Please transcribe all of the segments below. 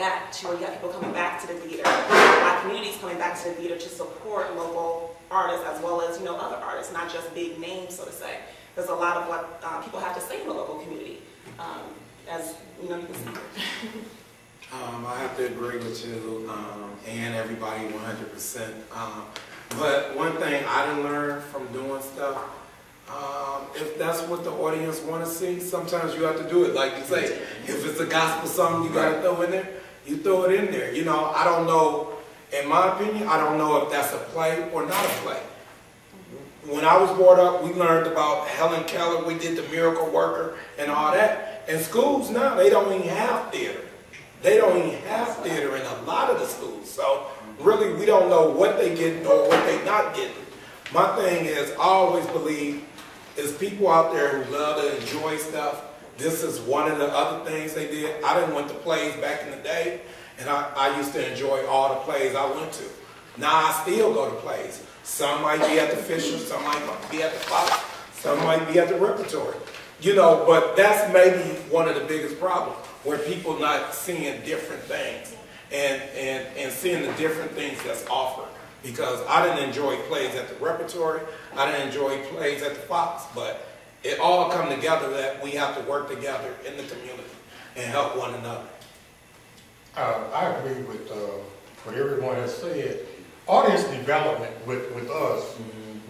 back to, or you have people coming back to the theater, our communities coming back to the theater to support local artists as well as, other artists, not just big names, so to say. There's a lot of what people have to say in the local community, as you can see. I have to agree with you and everybody 100%. But one thing I didn't learn from doing stuff, if that's what the audience want to see, sometimes you have to do it. Like you say, if it's a gospel song you got to throw in there, you throw it in there. I don't know, in my opinion, I don't know if that's a play or not a play. When I was brought up, we learned about Helen Keller, we did the Miracle Worker and all that. In schools now, they don't even have theater. They don't even have theater in a lot of the schools. So really, we don't know what they get or what they not getting. My thing is, I always believe, is people out there who love to enjoy stuff. This is one of the other things they did. I didn't went to plays back in the day, and I used to enjoy all the plays I went to. Now I still go to plays. Some might be at the Fisher, some might be at the Fox, some might be at the Repertory. But that's maybe one of the biggest problems, where people not seeing different things and seeing the different things that's offered. Because I didn't enjoy plays at the Repertory, I didn't enjoy plays at the Fox, but it all come together that we have to work together in the community and help one another. I agree with what everyone has said. Audience development with us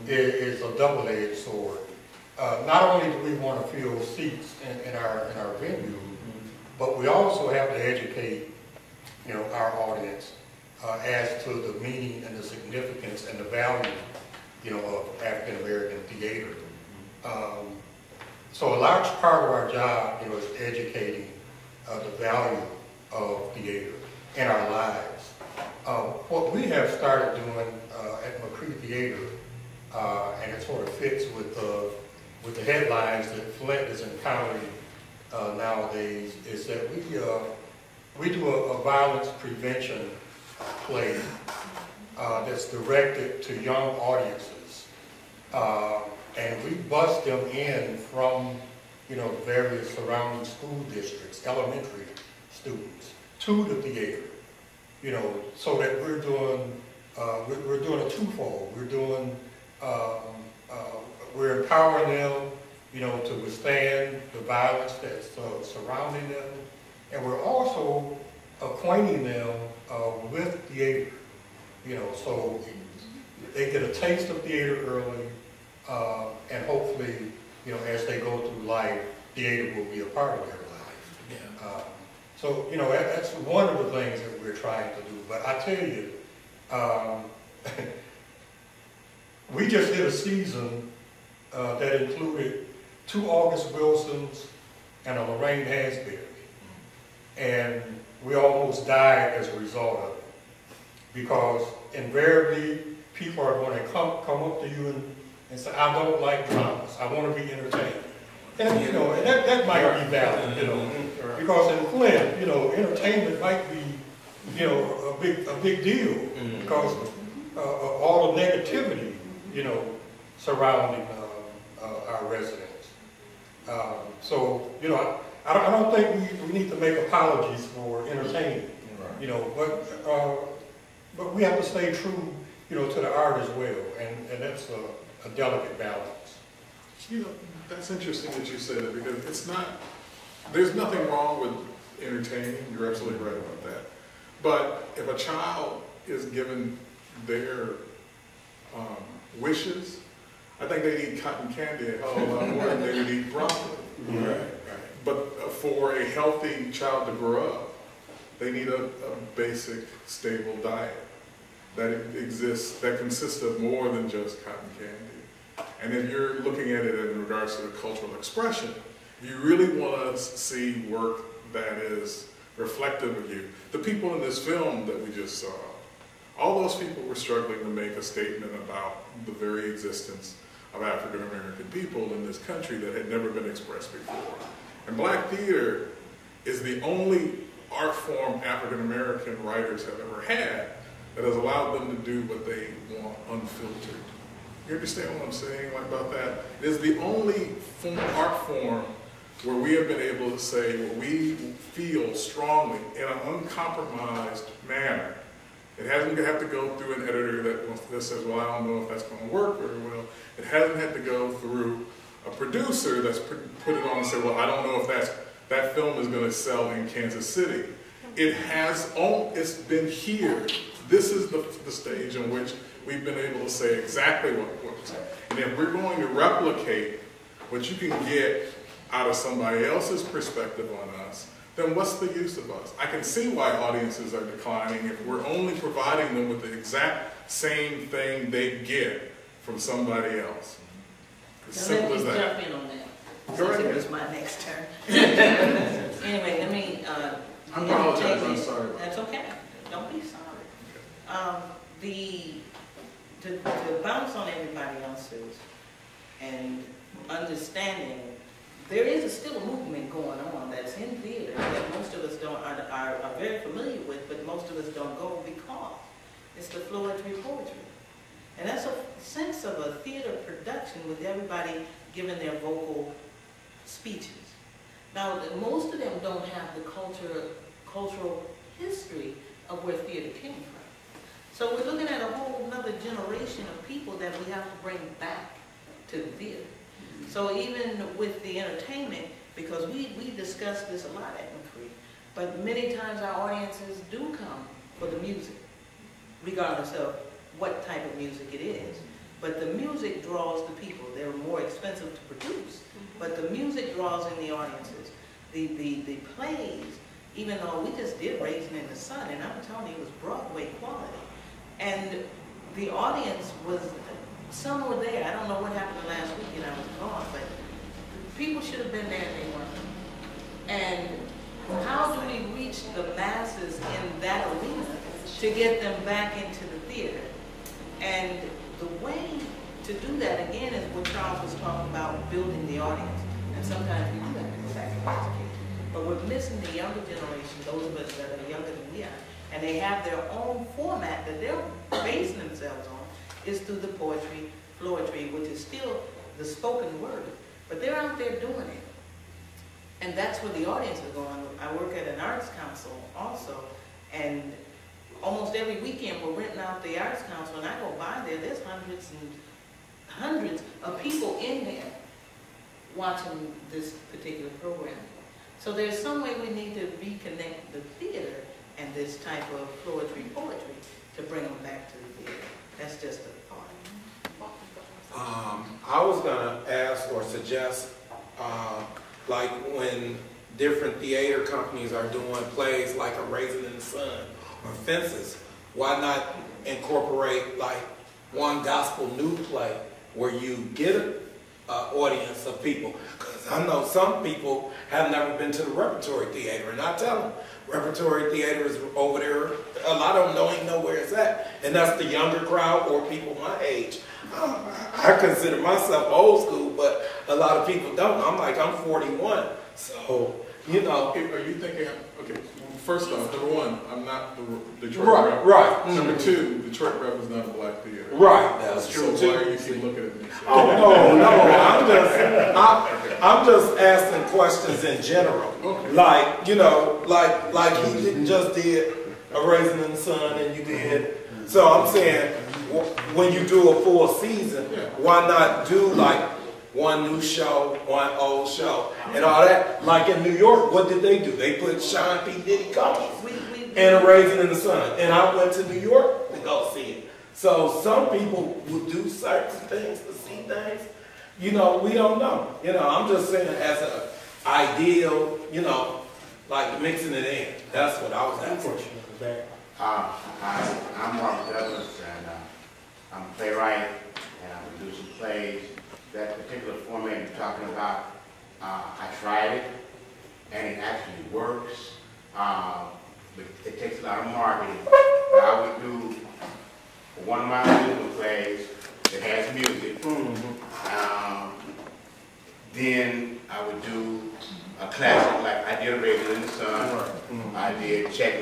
is a double-edged sword. Not only do we want to fill seats in our venue, but we also have to educate, our audience as to the meaning and the significance and the value, of African American theater. So a large part of our job, is educating the value of theater in our lives. What we have started doing at McCree Theater, and it sort of fits with the headlines that Flint is encountering nowadays, is that we do a violence prevention play that's directed to young audiences, and we bus them in from various surrounding school districts, elementary students, to the theater. So that we're doing a twofold. We're empowering them, to withstand the violence that's surrounding them, and we're also acquainting them with theater. So they get a taste of theater early, and hopefully, as they go through life, theater will be a part of their life. Yeah. So, that's one of the things that we're trying to do. But I tell you, we just did a season that included 2 August Wilsons and a Lorraine Hansberry. And we almost died as a result of it. Because invariably, people are going to come up to you and say, I don't like dramas. I want to be entertained. And, and that might be valid, because in Flint, entertainment might be, a big deal because of all the negativity, surrounding our residents. So, I don't think we need to make apologies for entertainment, but we have to stay true, to the art as well, and that's a delicate balance. That's interesting that you said it, because there's nothing wrong with entertaining, you're absolutely right about that. But if a child is given their wishes, I think they need cotton candy a hell of a lot more than they would eat broccoli. Right. But for a healthy child to grow up, they need a basic, stable diet that exists, that consists of more than just cotton candy. And if you're looking at it in regards to the cultural expression, you really want to see work that is reflective of you. The people in this film that we just saw, all those people were struggling to make a statement about the very existence of African American people in this country that had never been expressed before. And black theater is the only art form African American writers have ever had that has allowed them to do what they want unfiltered. You understand what I'm saying about that? It is the only art form where we have been able to say what we feel strongly in an uncompromised manner. It hasn't had to go through an editor that says, well, I don't know if that's going to work very well. It hasn't had to go through a producer that's put it on and say, well, I don't know if that film is going to sell in Kansas City. It's been here. This is the stage in which we've been able to say exactly what we're saying. And if we're going to replicate what you can get out of somebody else's perspective on us, then what's the use of us? I can see why audiences are declining if we're only providing them with the exact same thing they get from somebody else. As simple as that. Let me jump in on that. Go Since ahead. it was my next turn. Anyway, let me. I apologize, I'm sorry. That's okay. Don't be sorry. To bounce on everybody else's and understanding, there is still a movement going on that's in theater that most of us are very familiar with, but most of us don't go because it's the Floetry poetry. And that's a sense of a theater production with everybody giving their vocal speeches. Now, most of them don't have the cultural history of where theater came from. So we're looking at a whole another generation of people that we have to bring back to the theater. So even with the entertainment, because we discuss this a lot at McCree, but many times our audiences do come for the music, regardless of what type of music it is. But the music draws the people. They're more expensive to produce, but the music draws in the audiences. The plays, even though we just did Raisin in the Sun, and I'm telling you, it was Broadway quality. And the audience was, some were there. I don't know what happened the last weekend, I was gone, but people should have been there and they weren't. And how do we reach the masses in that arena to get them back into the theater? And the way to do that, again, is what Charles was talking about, building the audience. And sometimes we do have to go back and educate. But we're missing the younger generation, those of us that are younger than we are. And they have their own format that they're basing themselves on, is through the poetry, Floetry, which is still the spoken word. But they're out there doing it. And that's where the audience is going. I work at an arts council also, and almost every weekend we're renting out the arts council, and I go by there, there's hundreds and hundreds of people in there watching this particular program. So there's some way we need to reconnect the theater and this type of poetry to bring them back to the theater. That's just a thought. I was gonna ask or suggest, like when different theater companies are doing plays like a Raisin in the Sun or Fences, why not incorporate like one gospel new play where you get an audience of people? Because I know some people have never been to the Repertory Theater, and I tell them, Repertory Theater is over there. A lot of them don't even know where it's at, and that's the younger crowd or people my age. I consider myself old school, but a lot of people don't. I'm 41, so you know. Are you thinking? Okay, first off, number one, I'm not the Detroit Right, rep. right. Number two, Detroit rep is not a black theater. Right, that's true So why too. are you keep looking at me? Oh no, I'm just asking questions in general. Okay. Like, you know, like he didn't just did a Raisin in the Sun, and you did. So I'm saying, when you do a full season, why not do like one new show, one old show, and all that? Like in New York, what did they do? They put Sean P. Diddy Combs and a Raisin in the Sun, and I went to New York to go see it. So some people would do certain things to see things. You know, we don't know. You know, I'm just saying as an ideal, you know, like mixing it in. That's what I was asking. I'm Mark Douglas, and I'm a playwright, and I produce some plays. That particular format you're talking about, I tried it, and it actually works. But it takes a lot of marketing. But I would do one of my musical plays that has music. Then I would do a classic, like I did Raisin in the Sun. I did Checkmate.